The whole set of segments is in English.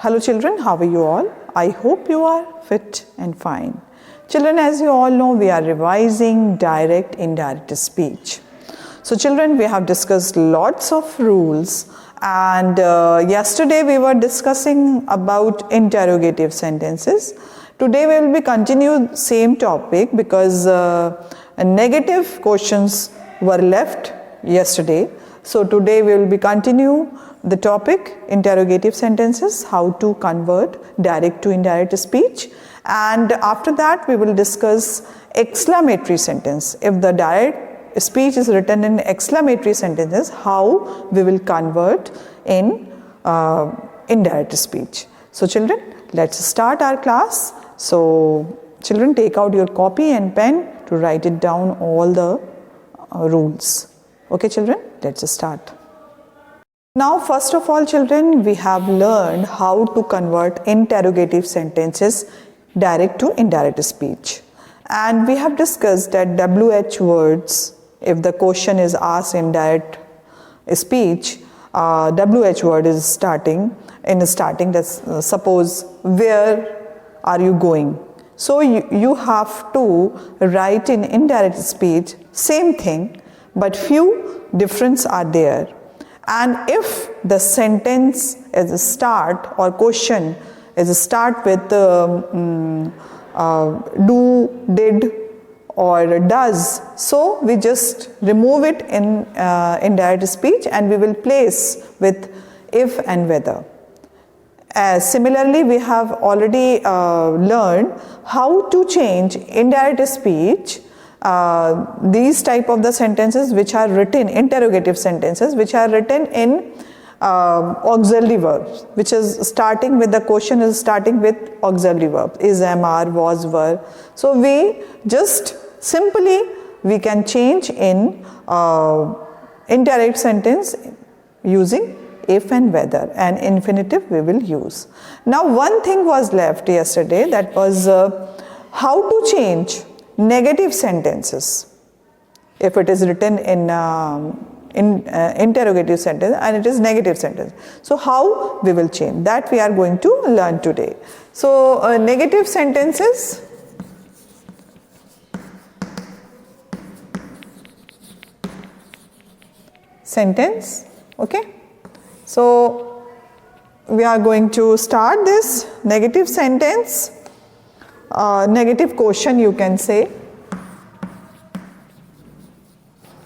Hello children, how are you all? I hope you are fit and fine. Children, as you all know, we are revising direct, indirect speech. So children, we have discussed lots of rules, and yesterday we were discussing about interrogative sentences. Today we will be continue same topic because negative questions were left yesterday. So today we will be continue the topic interrogative sentences, how to convert direct to indirect speech, and after that we will discuss exclamatory sentence. If the direct speech is written in exclamatory sentences, how we will convert in indirect speech. So children, let's start our class. So children, take out your copy and pen to write it down all the rules. Okay children, let's start. Now first of all children, we have learned how to convert interrogative sentences direct to indirect speech, and we have discussed that WH words, if the question is asked in direct speech, WH word is starting that's suppose where are you going, so you have to write in indirect speech same thing, but few difference are there. And if the sentence is a start or question is a start with do, did or does, so we just remove it in indirect speech and we will place with if and whether. Similarly, we have already learned how to change indirect speech, these type of the sentences which are written, interrogative sentences which are written in auxiliary verbs, which is starting with the question is starting with auxiliary verb, is, am, are, was, were. So we just simply we can change in indirect sentence using if and whether, and infinitive we will use. Now one thing was left yesterday, that was how to change negative sentences if it is written in interrogative sentence and it is negative sentence. So how we will change that we are going to learn today. So negative sentences, sentence, okay. So we are going to start this negative sentence, negative question you can say,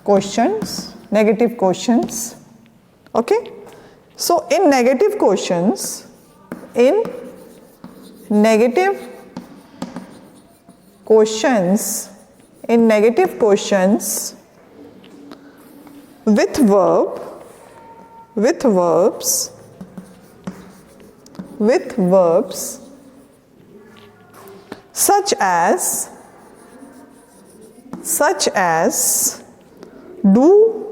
questions, negative questions, okay. So in negative questions, with verbs such as do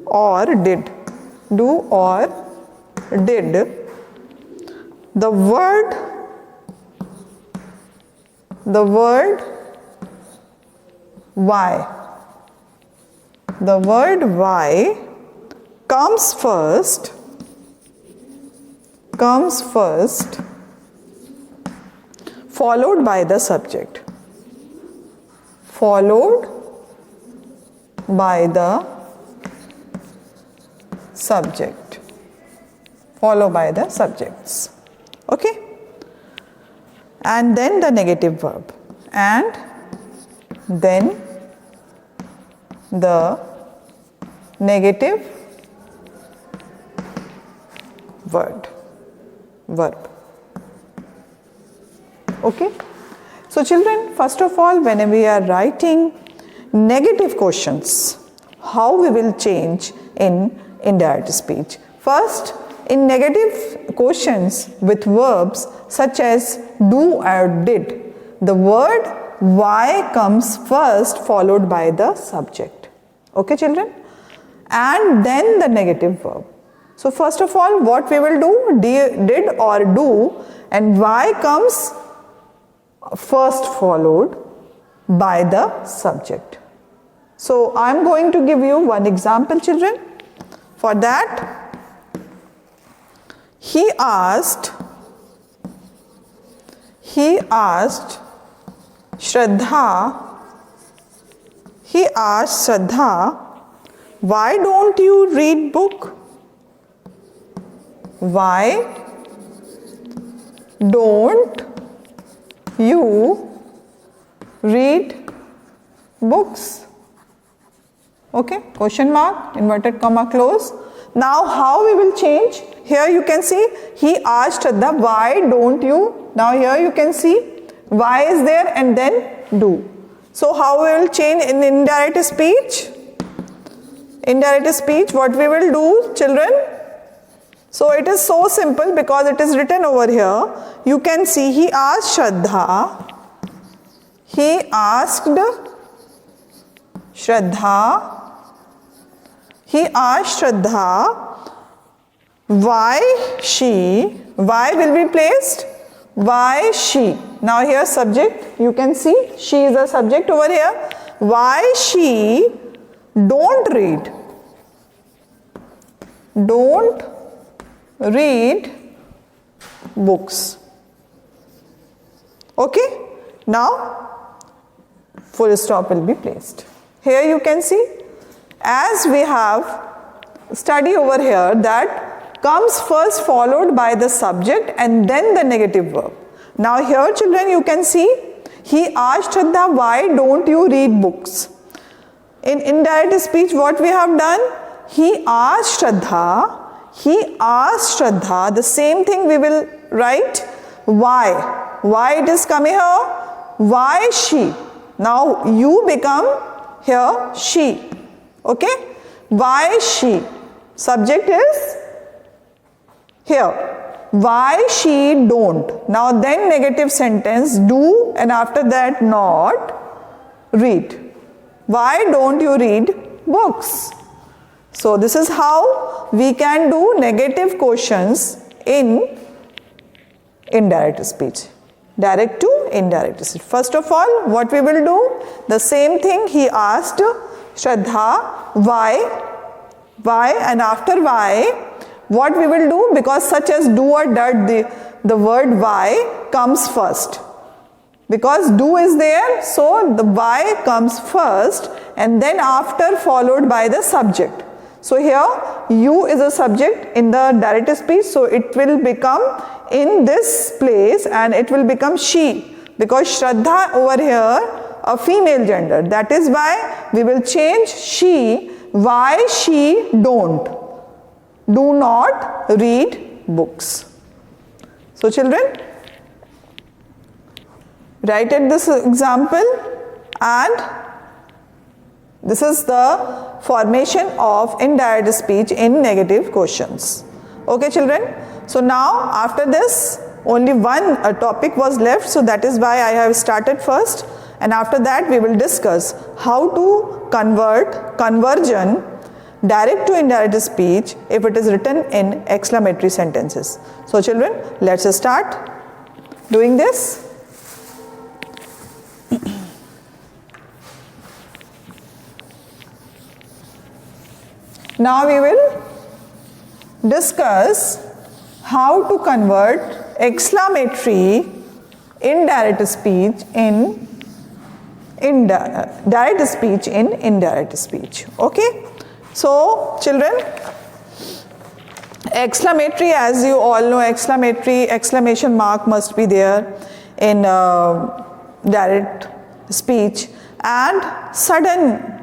or did, the word why comes first followed by the subject, subjects, okay, and then the negative verb, and then the negative verb, okay. So children, first of all, when we are writing negative questions, how we will change in indirect speech. First, in negative questions with verbs such as do or did, the word why comes first followed by the subject, okay children, and then the negative verb. So first of all, what we will do, did or do, and why comes first followed by the subject. So I am going to give you one example children. For that, he asked Shraddha, why don't you read book? Why don't you read books? Okay, question mark, inverted comma, close. Now how we will change? Here you can see he asked Shraddha, why don't you? Now here you can see why is there and then do. So how we will change in indirect speech? Indirect speech, what we will do, children? So it is so simple because it is written over here. You can see he asked Shraddha, why will be placed? Why she? Now here subject, you can see she is a subject over here. Why she don't read books. Okay, now full stop will be placed. Here you can see, as we have study over here, that comes first followed by the subject and then the negative verb. Now here children you can see he asked Shraddha, why don't you read books? In indirect speech what we have done, he asked Shraddha, the same thing we will write, why it is coming here, why she. Now you become here she. Okay, why she, subject is here, why she don't. Now then negative sentence, do, and after that not read. Why don't you read books? So this is how we can do negative questions in indirect speech. Direct to indirect speech. First of all, what we will do? The same thing he asked Shraddha, why, and after why, what we will do? Because such as do or did, the word why comes first. Because do is there, so the why comes first and then after followed by the subject. So here you is a subject in the direct speech, so it will become in this place and it will become she, because Shraddha over here a female gender. That is why we will change she, why she do not read books. So children, write at this example, and this is the formation of indirect speech in negative questions. Okay children, so now after this only one topic was left, so that is why I have started first, and after that we will discuss how to convert conversion direct to indirect speech if it is written in exclamatory sentences. So children, let's start doing this. Now we will discuss how to convert exclamatory indirect speech in direct speech in indirect speech. Okay, so children, exclamatory, as you all know, exclamation mark must be there in direct speech, and sudden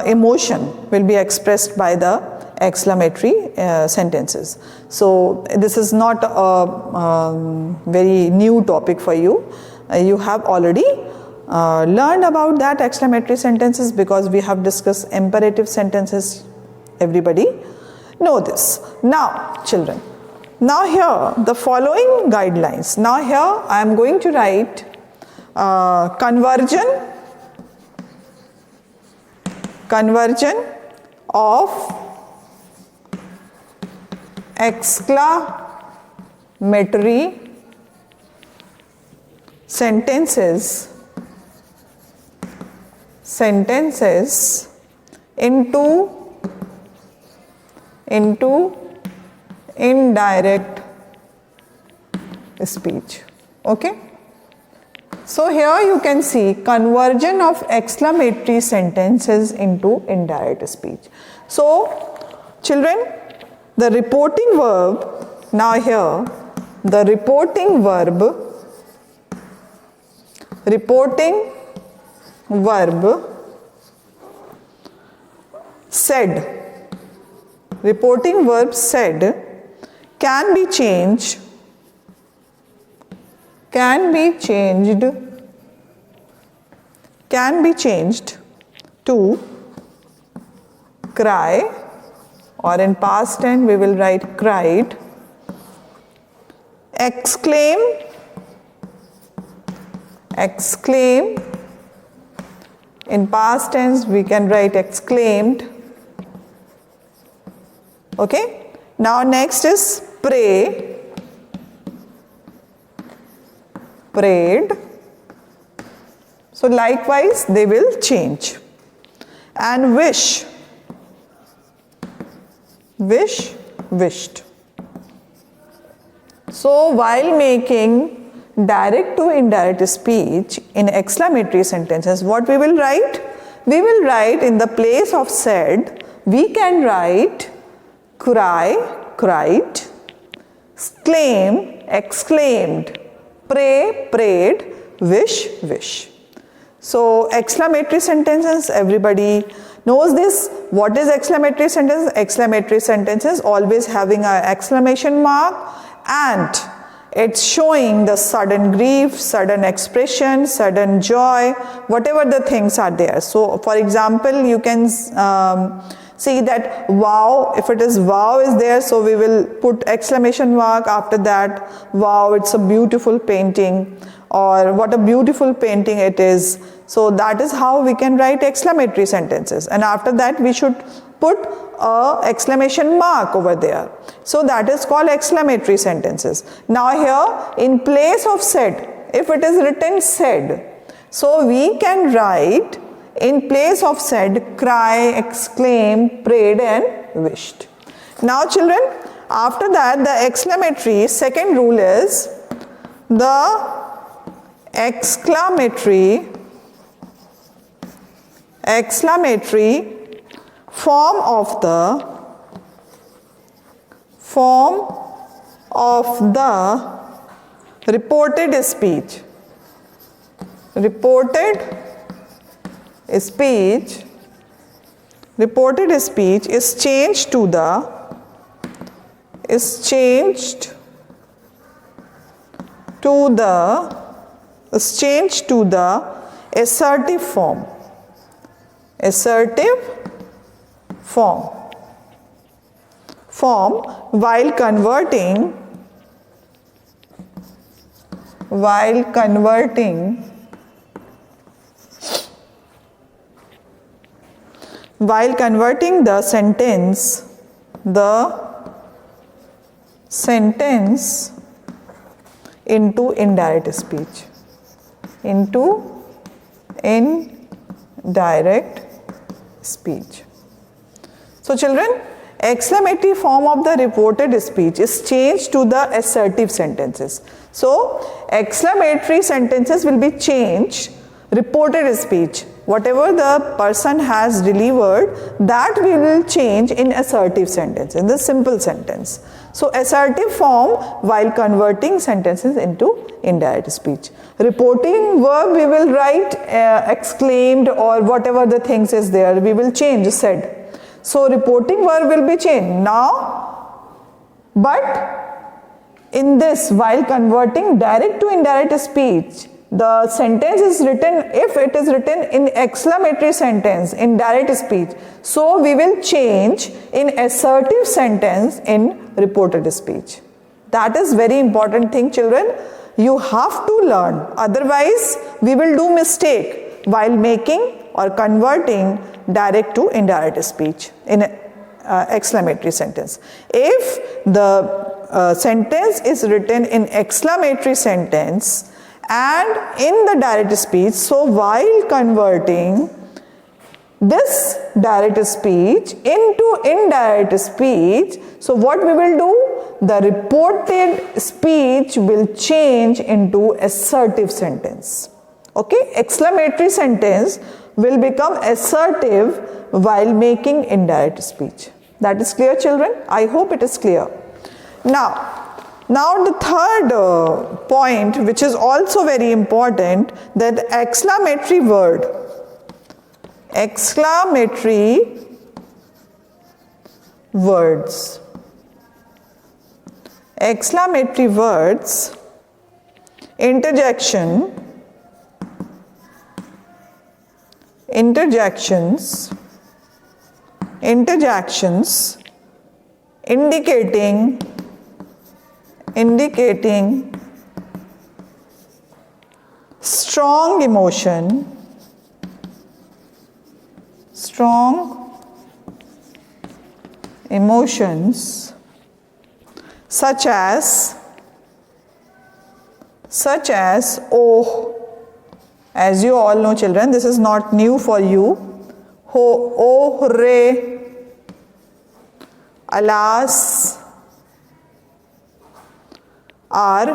emotion will be expressed by the exclamatory sentences. So this is not a very new topic for you. You have already learned about that exclamatory sentences, because we have discussed imperative sentences. Everybody know this. Now children, now here the following guidelines. Now here I am going to write conversion of exclamatory sentences into indirect speech. Okay. So here you can see conversion of exclamatory sentences into indirect speech. So children, the reporting verb, now here the reporting verb said, reporting verb said can be changed to cry, or in past tense we will write cried, exclaim, in past tense we can write exclaimed. Okay. Now next is pray, prayed. So likewise they will change. And wish, wished. So while making direct to indirect speech in exclamatory sentences, what we will write? We will write in the place of said, we can write cry, cried, exclaim, exclaimed, pray, prayed, wish. So exclamatory sentences, everybody knows this. What is exclamatory sentence? Exclamatory sentences always having an exclamation mark, and it's showing the sudden grief, sudden expression, sudden joy, whatever the things are there. So for example, you can see that wow, if it is wow is there, so we will put exclamation mark after that. Wow, it's a beautiful painting, or what a beautiful painting it is. So that is how we can write exclamatory sentences, and after that we should put a exclamation mark over there. So that is called exclamatory sentences. Now here in place of said, if it is written said, so we can write in place of said cry, exclaim, prayed and wished. Now children, after that the exclamatory second rule is the exclamatory form of the reported speech. Reported speech is changed to the assertive form. While converting the sentence into indirect speech. So children, exclamatory form of the reported speech is changed to the assertive sentences. So exclamatory sentences will be changed, reported speech, whatever the person has delivered, that we will change in assertive sentence, in the simple sentence. So assertive form while converting sentences into indirect speech. Reporting verb we will write exclaimed, or whatever the things is there, we will change said. So reporting verb will be changed now, but in this while converting direct to indirect speech, the sentence is written, if it is written in exclamatory sentence in direct speech, so we will change in assertive sentence in reported speech. That is very important thing children, you have to learn, otherwise we will do mistake while making or converting direct to indirect speech in exclamatory sentence. If the sentence is written in exclamatory sentence and in the direct speech, so while converting this direct speech into indirect speech, so what we will do, the reported speech will change into assertive sentence. Okay, exclamatory sentence will become assertive while making indirect speech. That is clear, children? I hope it is clear. Now the third point, which is also very important, that exclamatory words interjections indicating strong emotions such as oh, as you all know, children, this is not new for you. Oh, hooray, alas, are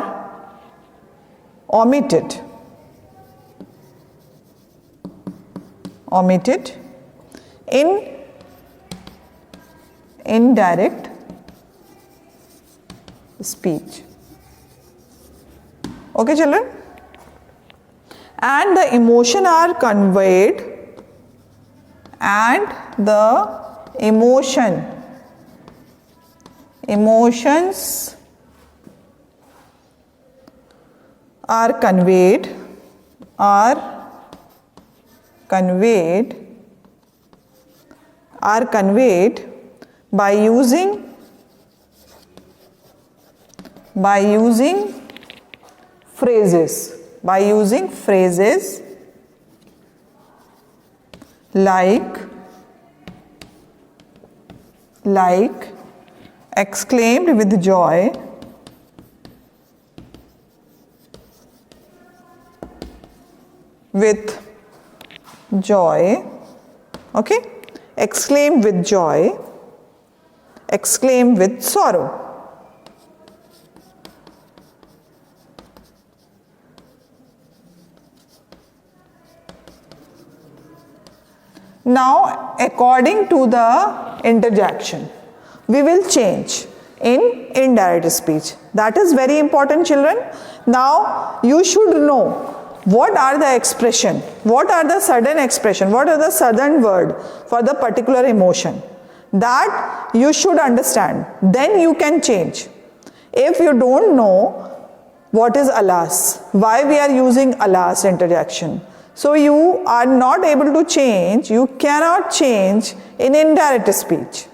omitted in indirect speech. Okay, children? And the emotions are conveyed by using phrases like exclaimed with joy, okay, exclaimed with joy, exclaimed with sorrow. Now, according to the interjection, we will change in indirect speech. That is very important, children. Now, you should know what are the expression, what are the sudden expression, what are the sudden word for the particular emotion. That you should understand. Then you can change. If you don't know what is alas, why we are using alas interjection, so you are not able to change, you cannot change in indirect speech,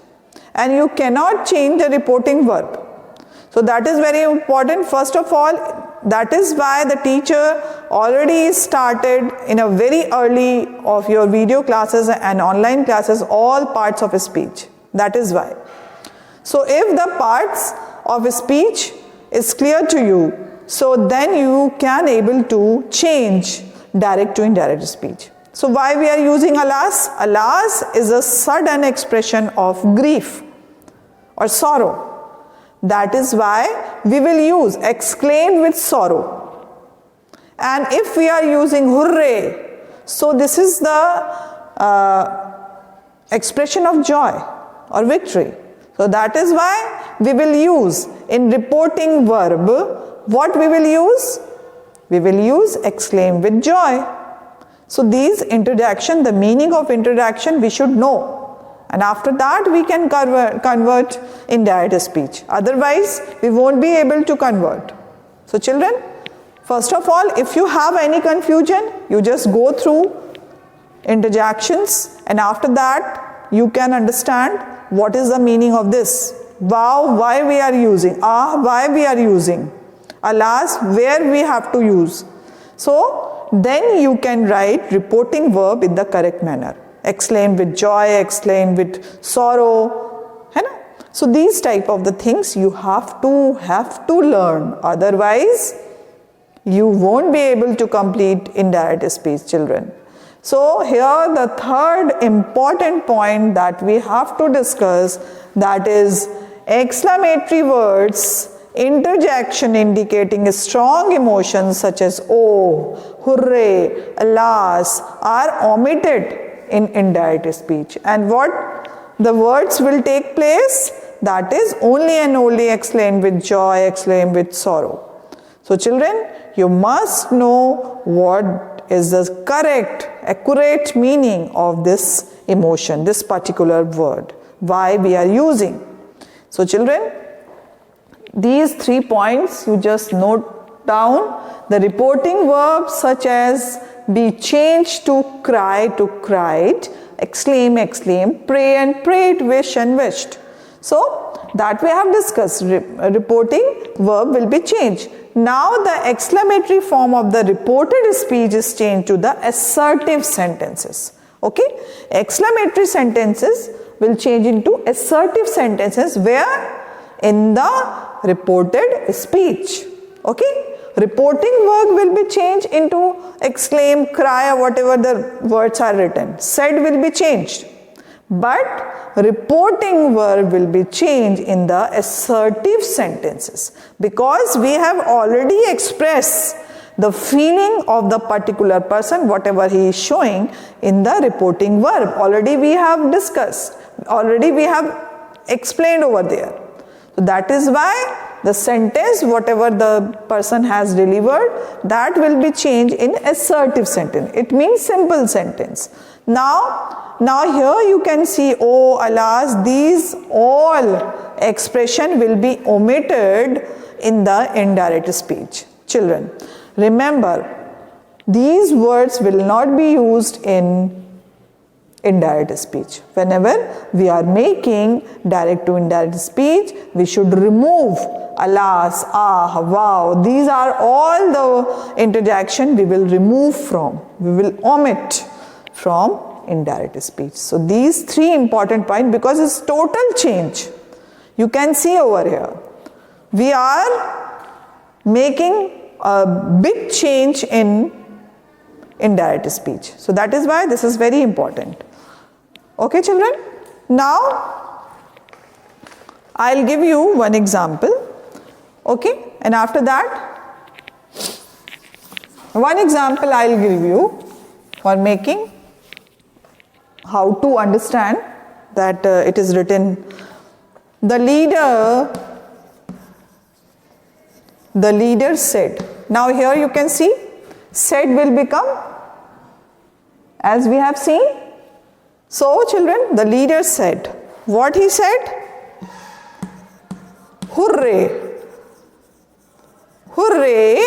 and you cannot change the reporting verb. So that is very important. First of all, that is why the teacher already started in a very early of your video classes and online classes all parts of speech. That is why. So if the parts of speech is clear to you, so then you can able to change direct to indirect speech. So why we are using alas? Alas is a sudden expression of grief or sorrow. That is why we will use exclaimed with sorrow. And if we are using hooray, so this is the expression of joy or victory. So that is why we will use in reporting verb, what we will use? We will use exclaimed with joy. So these interjection, the meaning of interjection we should know. And after that we can convert indirect speech. Otherwise we won't be able to convert. So children, first of all, if you have any confusion, you just go through interjections, and after that you can understand what is the meaning of this. Wow, why we are using. Ah, why we are using. Alas, where we have to use. So then you can write reporting verb in the correct manner. Exclaimed with joy, exclaimed with sorrow. So these type of the things you have to learn. Otherwise, you won't be able to complete indirect speech, children. So here the third important point that we have to discuss, that is exclamatory words, interjection indicating strong emotions such as oh, hooray, alas are omitted in indirect speech. And what the words will take place? That is only and only exclaimed with joy, exclaimed with sorrow. So children, you must know what is the correct, accurate meaning of this emotion, this particular word, why we are using. So children, these 3 points you just note down. The reporting verbs such as be changed to cried, exclaim, exclaimed, pray and prayed, wish and wished. So that we have discussed, reporting verb will be changed. Now the exclamatory form of the reported speech is changed to the assertive sentences. Okay, exclamatory sentences will change into assertive sentences where? In the reported speech. Okay, reporting verb will be changed into exclaim, cry or whatever the words are written. Said will be changed. But reporting verb will be changed in the assertive sentences because we have already expressed the feeling of the particular person, whatever he is showing in the reporting verb. Already we have discussed, already we have explained over there. So that is why the sentence, whatever the person has delivered, that will be changed in assertive sentence. It means simple sentence. Now here you can see, oh, alas, these all expression will be omitted in the indirect speech. Children, remember, these words will not be used in indirect speech. Whenever we are making direct to indirect speech, we should remove alas, ah, wow. These are all the interjection we will remove from, we will omit from indirect speech. So these 3 important points, because it's total change. You can see over here, we are making a big change in indirect speech. So that is why this is very important. Okay children, now I'll give you one example. Okay, and after that, one example I'll give you for making how to understand that it is written, the leader said. Now here you can see said will become as we have seen. So children, the leader said, what he said? Hooray, hooray,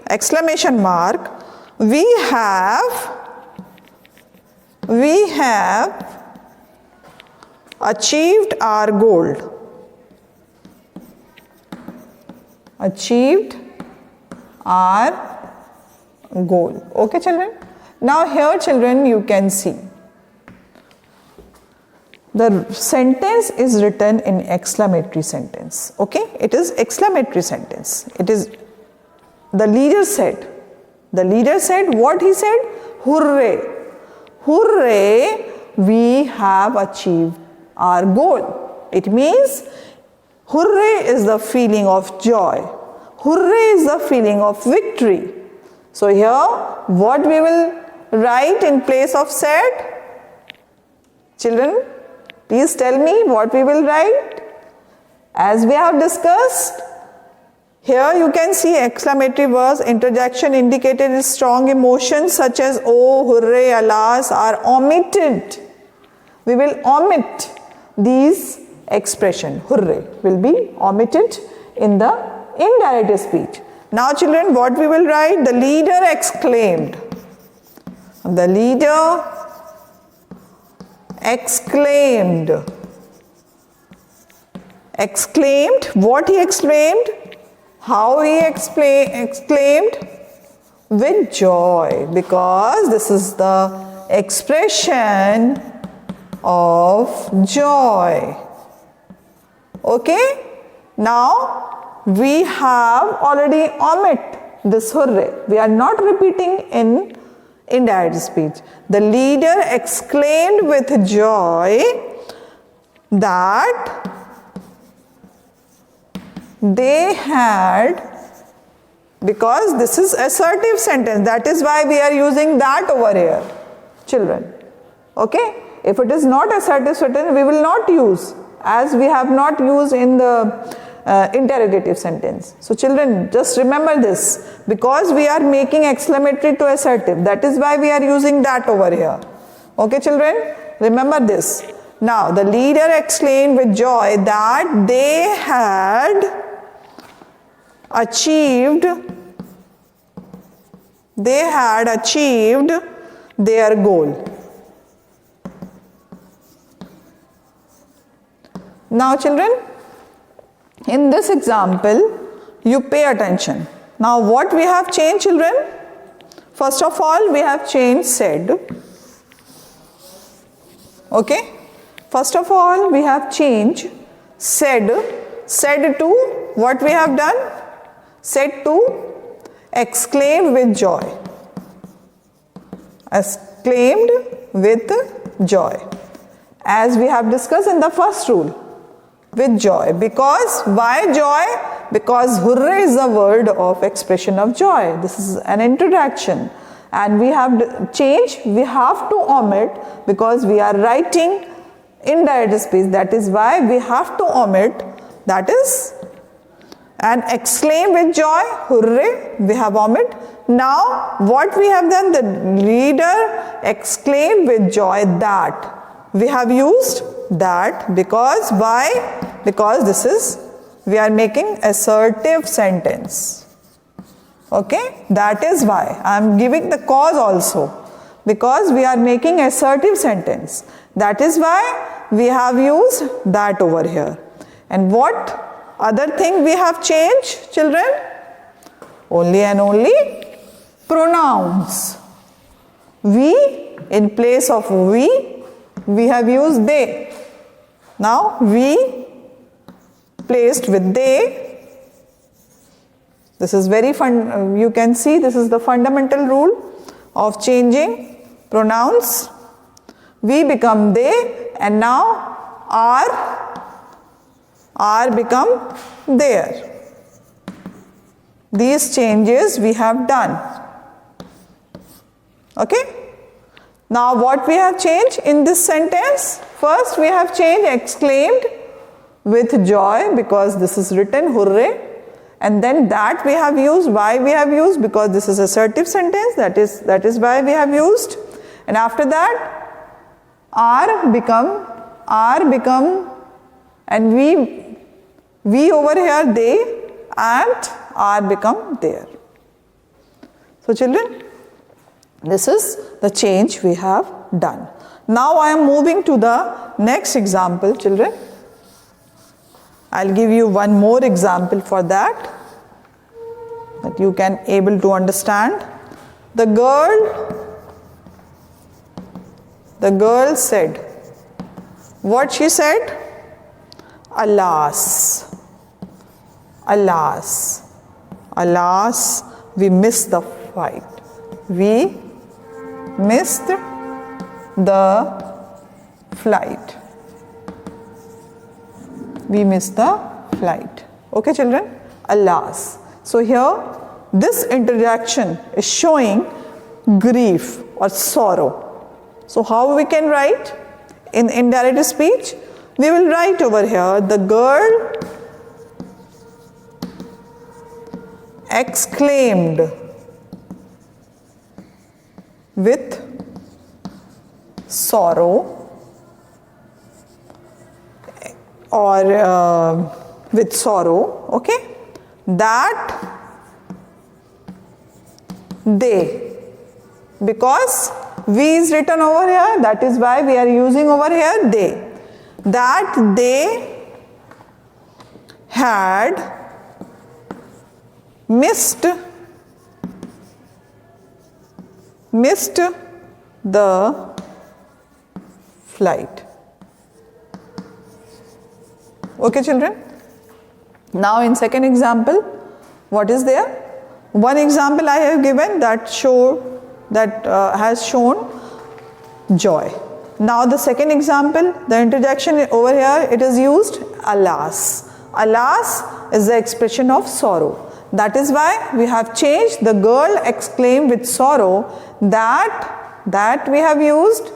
exclamation mark, we have achieved our goal. Achieved our goal. Okay children. Now here children you can see the sentence is written in exclamatory sentence. Okay, it is exclamatory sentence. It is the leader said. The leader said, what he said? Hooray, hooray, we have achieved our goal. It means hooray is the feeling of joy. Hooray is the feeling of victory. So here what we will write in place of said? Children, please tell me what we will write. As we have discussed, here you can see exclamatory words, interjection indicated is strong emotions such as oh, hooray, alas are omitted. We will omit these expression. Hooray will be omitted in the indirect speech. Now children, what we will write? The leader exclaimed. The leader exclaimed. Exclaimed. What he exclaimed? How he exclaimed? With joy, because this is the expression of joy. Okay? Now we have already omit this hooray. We are not repeating in indirect speech. The leader exclaimed with joy that they had, because this is assertive sentence, that is why we are using that over here, children. Okay? If it is not assertive sentence, we will not use, as we have not used in the interrogative sentence. So children, just remember this, because we are making exclamatory to assertive, that is why we are using that over here. Okay children, remember this. Now the leader exclaimed with joy that they had achieved their goal. Now children, in this example, you pay attention. Now what we have changed, children? First of all, we have changed said. Okay? First of all, we have changed said to, what we have done? Said to exclaimed with joy. Exclaimed with joy. As we have discussed in the first rule. With joy. Because, why joy? Because hurray is the word of expression of joy. This is an introduction. And we have changed, we have to omit, because we are writing indirect speech. That is why we have to omit, that is, and exclaim with joy, hurray, we have omit. Now, what we have done, the reader exclaimed with joy that. We have used that, because why? Because this is, we are making assertive sentence. Okay, that is why I am giving the cause also, because we are making assertive sentence. That is why we have used that over here. And what other thing we have changed, children? Only and only pronouns. We, in place of we have used they. Now we placed with they. This is very fun. You can see this is the fundamental rule of changing pronouns. We become they, and now are become there. These changes we have done. Okay? Now what we have changed in this sentence? First we have changed exclaimed with joy, because this is written hooray. And then that we have used. Why we have used? Because this is assertive sentence. That is why we have used. And after that, are become, and we over here they, and are become there. So children, this is the change we have done. Now I am moving to the next example, children. I'll give you one more example for that you can able to understand. The girl said, what she said? Alas, alas, alas, we missed the fight. We missed the flight. We missed the flight. Okay children? Alas. So here this interjection is showing grief or sorrow. So how we can write in indirect speech? We will write over here, the girl exclaimed with sorrow, or with sorrow, okay, that they, because we is written over here, that is why we are using over here they, that they had missed the flight. Okay children? Now in second example, what is there? One example I have given that has shown joy. Now the second example, the interjection over here, it is used alas. alas is the expression of sorrow. That is why we have changed the girl exclaimed with sorrow, that we have used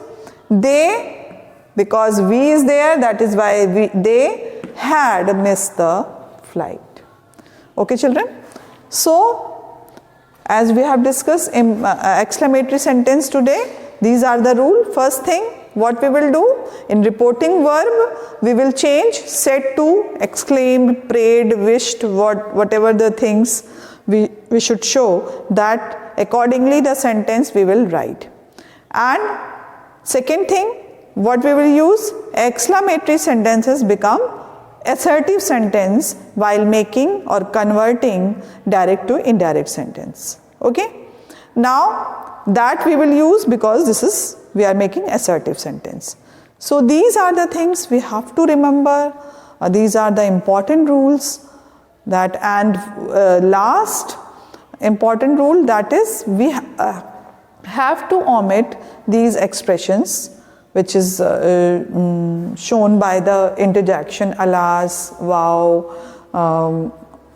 they, because we is there, that is why they had missed the flight. Okay children, so as we have discussed in exclamatory sentence today, these are the rule. First thing, what we will do in reporting verb, we will change said to exclaimed, prayed, wished, whatever the things we should show, that accordingly the sentence we will write. And second thing, what we will use, exclamatory sentences become assertive sentence while making or converting direct to indirect sentence. Okay, now that we will use because we are making assertive sentence. So these are the things we have to remember. These are the important rules. That, and last important rule, that is we have to omit these expressions which is shown by the interjection alas, wow,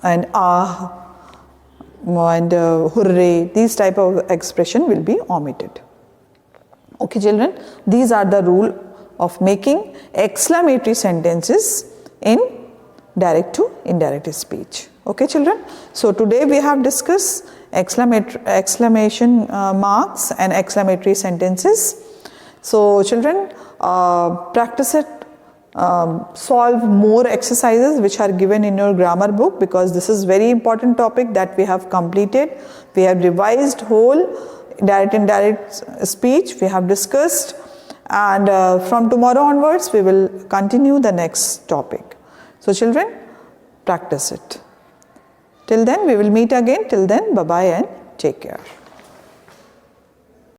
and ah, and hooray. These type of expression will be omitted. Okay children, these are the rule of making exclamatory sentences in direct to indirect speech. Okay children, so today we have discussed exclamation marks and exclamatory sentences. So children, practice it, solve more exercises which are given in your grammar book, because this is very important topic that we have completed. We have revised whole direct indirect speech we have discussed, and from tomorrow onwards we will continue the next topic. So children, practice it. Till then we will meet again. Till then, bye bye and take care.